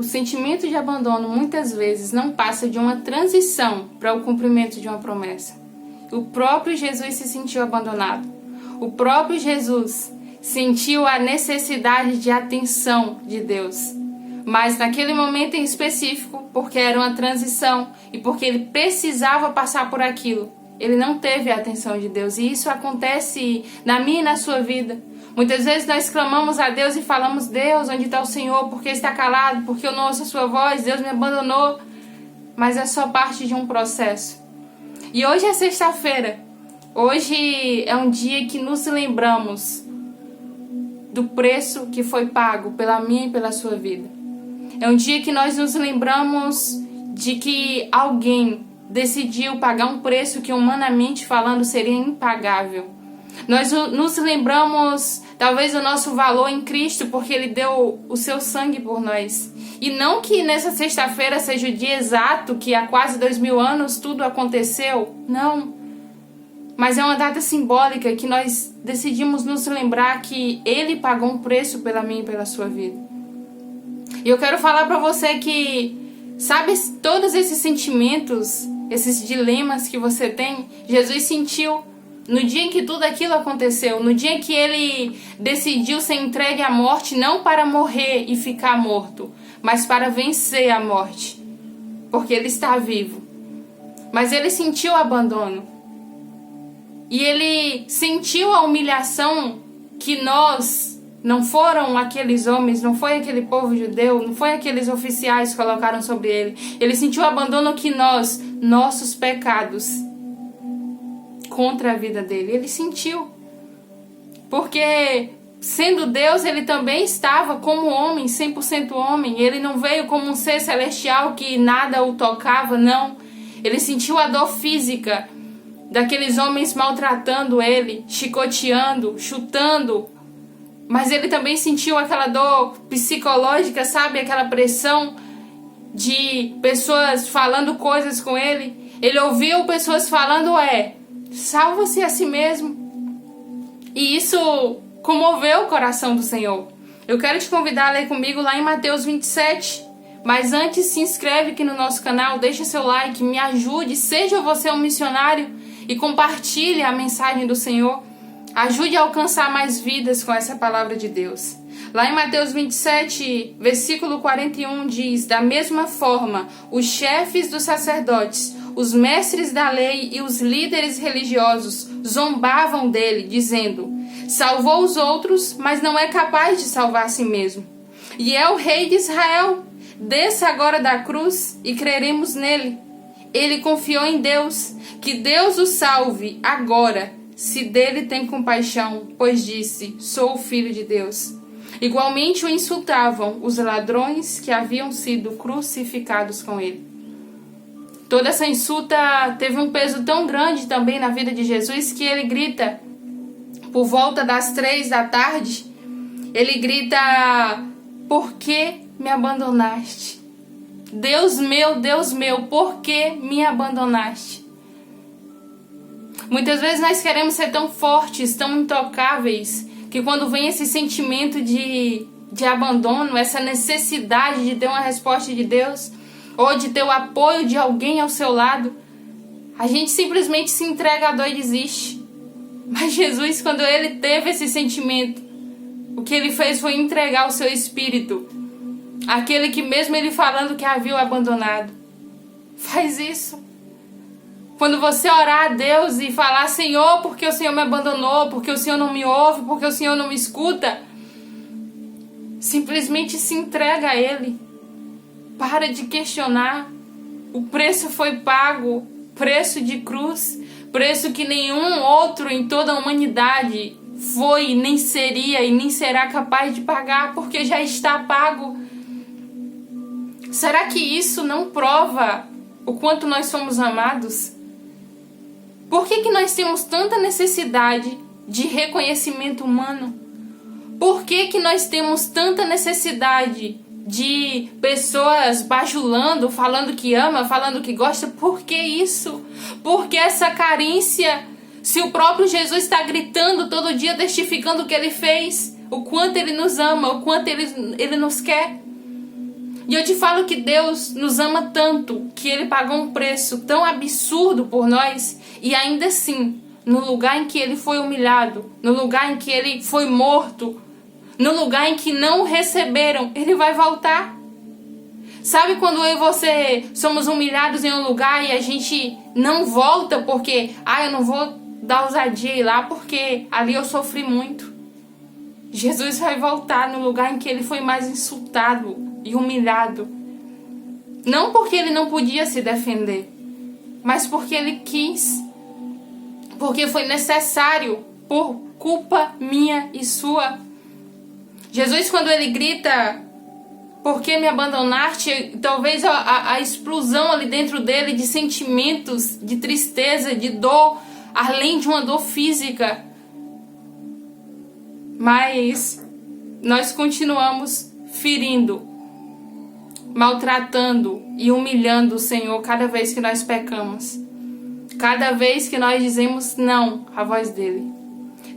o sentimento de abandono muitas vezes não passa de uma transição para o cumprimento de uma promessa. O próprio Jesus se sentiu abandonado. O próprio Jesus sentiu a necessidade de atenção de Deus. Mas naquele momento em específico, porque era uma transição e porque ele precisava passar por aquilo, ele não teve a atenção de Deus. E isso acontece na minha e na sua vida. Muitas vezes nós clamamos a Deus e falamos: Deus, onde está o Senhor? Por que está calado? Por que eu não ouço a sua voz? Deus me abandonou. Mas é só parte de um processo. E hoje é sexta-feira. Hoje é um dia que nos lembramos do preço que foi pago pela minha e pela sua vida. É um dia que nós nos lembramos de que alguém decidiu pagar um preço que, humanamente falando, seria impagável. Nós nos lembramos, talvez, do nosso valor em Cristo, porque Ele deu o seu sangue por nós. E não que nessa sexta-feira seja o dia exato, que há quase 2000 anos tudo aconteceu. Não. Mas é uma data simbólica que nós decidimos nos lembrar que Ele pagou um preço pela minha e pela sua vida. E eu quero falar para você que, sabe, todos esses sentimentos, esses dilemas que você tem, Jesus sentiu no dia em que tudo aquilo aconteceu, no dia em que Ele decidiu ser entregue à morte, não para morrer e ficar morto, mas para vencer a morte, porque Ele está vivo. Mas Ele sentiu o abandono. E Ele sentiu a humilhação que não foram aqueles homens, não foi aquele povo judeu, não foi aqueles oficiais que colocaram sobre Ele. Ele sentiu o abandono que nossos pecados contra a vida dele, Ele sentiu. Porque, sendo Deus, Ele também estava como homem, 100% homem. Ele não veio como um ser celestial que nada o tocava, não. Ele sentiu a dor física daqueles homens maltratando Ele, chicoteando, chutando. Mas Ele também sentiu aquela dor psicológica, sabe? Aquela pressão de pessoas falando coisas com Ele. Ele ouviu pessoas falando: salva-se a si mesmo. E isso comoveu o coração do Senhor. Eu quero te convidar a ler comigo lá em Mateus 27. Mas antes, se inscreve aqui no nosso canal, deixa seu like, me ajude, seja você um missionário e compartilhe a mensagem do Senhor. Ajude a alcançar mais vidas com essa palavra de Deus. Lá em Mateus 27, versículo 41 diz: da mesma forma, os chefes dos sacerdotes, os mestres da lei e os líderes religiosos zombavam dele, dizendo: salvou os outros, mas não é capaz de salvar a si mesmo. E é o rei de Israel. Desça agora da cruz e creremos nele. Ele confiou em Deus, que Deus o salve agora, se dele tem compaixão, pois disse: sou o filho de Deus. Igualmente o insultavam os ladrões que haviam sido crucificados com ele. Toda essa insulta teve um peso tão grande também na vida de Jesus que ele grita, por volta das 3 da tarde, ele grita: por que me abandonaste? Deus meu, por que me abandonaste? Muitas vezes nós queremos ser tão fortes, tão intocáveis, que quando vem esse sentimento de abandono, essa necessidade de ter uma resposta de Deus, ou de ter o apoio de alguém ao seu lado, a gente simplesmente se entrega à dor e desiste. Mas Jesus, quando Ele teve esse sentimento, o que Ele fez foi entregar o seu espírito, aquele que mesmo Ele falando que havia o abandonado. Faz isso. Quando você orar a Deus e falar: Senhor, porque o Senhor me abandonou, porque o Senhor não me ouve, porque o Senhor não me escuta, simplesmente se entrega a Ele. Para de questionar. O preço foi pago, preço de cruz, preço que nenhum outro em toda a humanidade foi, nem seria e nem será capaz de pagar, porque já está pago. Será que isso não prova o quanto nós somos amados? Por que nós temos tanta necessidade de reconhecimento humano? Por que nós temos tanta necessidade de pessoas bajulando, falando que ama, falando que gosta? Por que isso? Por que essa carência? Se o próprio Jesus está gritando todo dia, testificando o que Ele fez, o quanto Ele nos ama, o quanto Ele nos quer. E eu te falo que Deus nos ama tanto, que Ele pagou um preço tão absurdo por nós, e ainda assim, no lugar em que Ele foi humilhado, no lugar em que Ele foi morto, no lugar em que não o receberam, Ele vai voltar. Sabe quando eu e você somos humilhados em um lugar e a gente não volta porque, eu não vou dar ousadia ir lá porque ali eu sofri muito. Jesus vai voltar no lugar em que Ele foi mais insultado e humilhado. Não porque Ele não podia se defender, mas porque Ele quis. Porque foi necessário por culpa minha e sua. Jesus, quando Ele grita: por que me abandonaste? Talvez a explosão ali dentro dele de sentimentos, de tristeza, de dor, além de uma dor física. Mas nós continuamos ferindo, maltratando e humilhando o Senhor cada vez que nós pecamos. Cada vez que nós dizemos não à voz dele.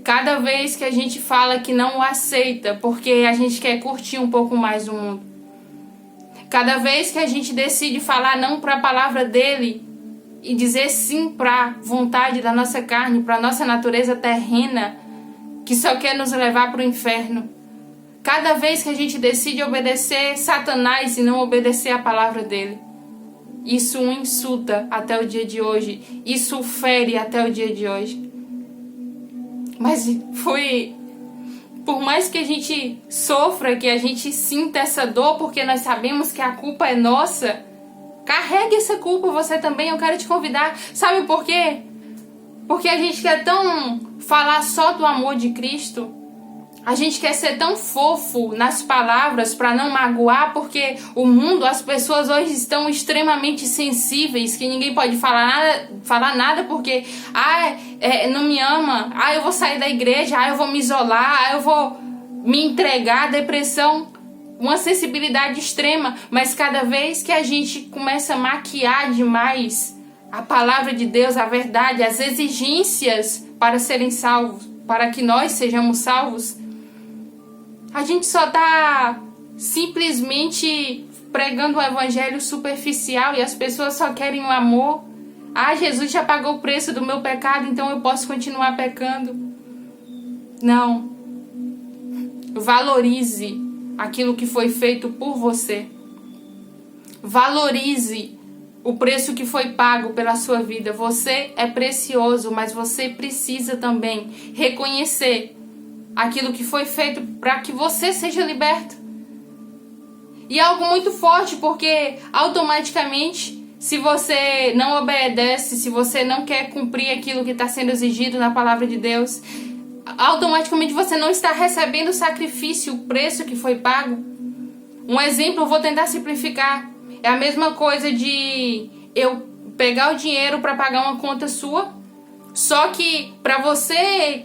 Cada vez que a gente fala que não o aceita porque a gente quer curtir um pouco mais do mundo. Cada vez que a gente decide falar não para a palavra dele e dizer sim para a vontade da nossa carne, para a nossa natureza terrena, que só quer nos levar para o inferno. Cada vez que a gente decide obedecer Satanás e não obedecer a palavra dele. Isso o insulta até o dia de hoje. Isso o fere até o dia de hoje. Mas por mais que a gente sofra, que a gente sinta essa dor, porque nós sabemos que a culpa é nossa, carregue essa culpa você também. Eu quero te convidar. Sabe por quê? Porque a gente quer tão falar só do amor de Cristo. A gente quer ser tão fofo nas palavras para não magoar, porque o mundo, as pessoas hoje estão extremamente sensíveis, que ninguém pode falar nada porque não me ama, eu vou sair da igreja, eu vou me isolar, eu vou me entregar à depressão, uma sensibilidade extrema. Mas cada vez que a gente começa a maquiar demais a palavra de Deus, a verdade, as exigências para serem salvos, para que nós sejamos salvos, a gente só está simplesmente pregando um evangelho superficial e as pessoas só querem o amor. Jesus já pagou o preço do meu pecado, então eu posso continuar pecando. Não. Valorize aquilo que foi feito por você. Valorize o preço que foi pago pela sua vida. Você é precioso, mas você precisa também reconhecer aquilo que foi feito para que você seja liberto. E é algo muito forte, porque automaticamente, se você não obedece, se você não quer cumprir aquilo que está sendo exigido na palavra de Deus, automaticamente você não está recebendo o sacrifício, o preço que foi pago. Um exemplo, eu vou tentar simplificar. É a mesma coisa de eu pegar o dinheiro para pagar uma conta sua, só que para você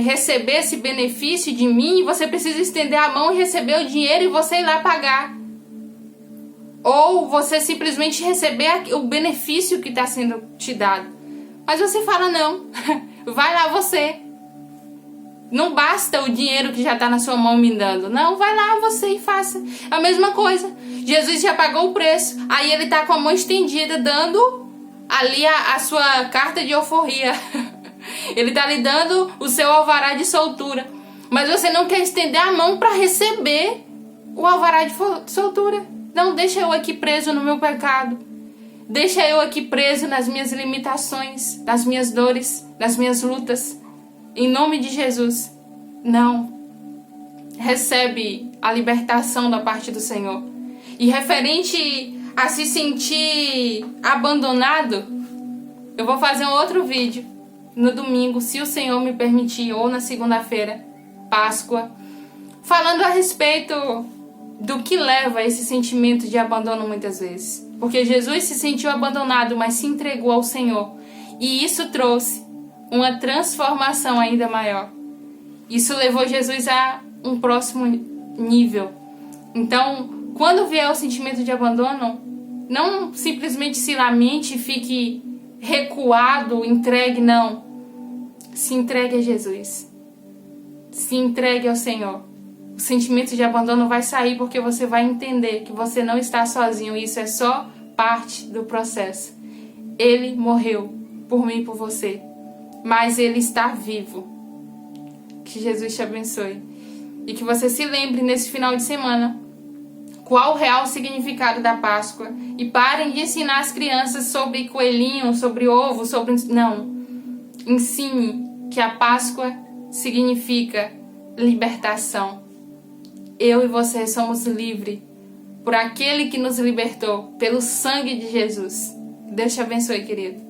receber esse benefício de mim, você precisa estender a mão e receber o dinheiro e você ir lá pagar. Ou você simplesmente receber o benefício que está sendo te dado. Mas você fala não, vai lá você. Não basta o dinheiro que já está na sua mão me dando. Não, vai lá você e faça. A mesma coisa. Jesus já pagou o preço. Aí ele está com a mão estendida dando ali a sua carta de alforria. Ele está lhe dando o seu alvará de soltura. Mas você não quer estender a mão para receber o alvará de soltura. Não, deixa eu aqui preso no meu pecado. Deixa eu aqui preso nas minhas limitações, nas minhas dores, nas minhas lutas. Em nome de Jesus. Não. Recebe a libertação da parte do Senhor. E referente a se sentir abandonado, eu vou fazer um outro vídeo no domingo, se o Senhor me permitir, ou na segunda-feira, Páscoa, falando a respeito do que leva a esse sentimento de abandono muitas vezes. Porque Jesus se sentiu abandonado, mas se entregou ao Senhor. E isso trouxe uma transformação ainda maior. Isso levou Jesus a um próximo nível. Então, quando vier o sentimento de abandono, não simplesmente se lamente e fique recuado, entregue, não. Se entregue a Jesus. Se entregue ao Senhor. O sentimento de abandono vai sair porque você vai entender que você não está sozinho. Isso é só parte do processo. Ele morreu por mim e por você, mas Ele está vivo. Que Jesus te abençoe. E que você se lembre nesse final de semana qual o real significado da Páscoa. E parem de ensinar as crianças sobre coelhinho, sobre ovo, sobre... Não. Ensine que a Páscoa significa libertação. Eu e você somos livres por aquele que nos libertou, pelo sangue de Jesus. Deus te abençoe, querido.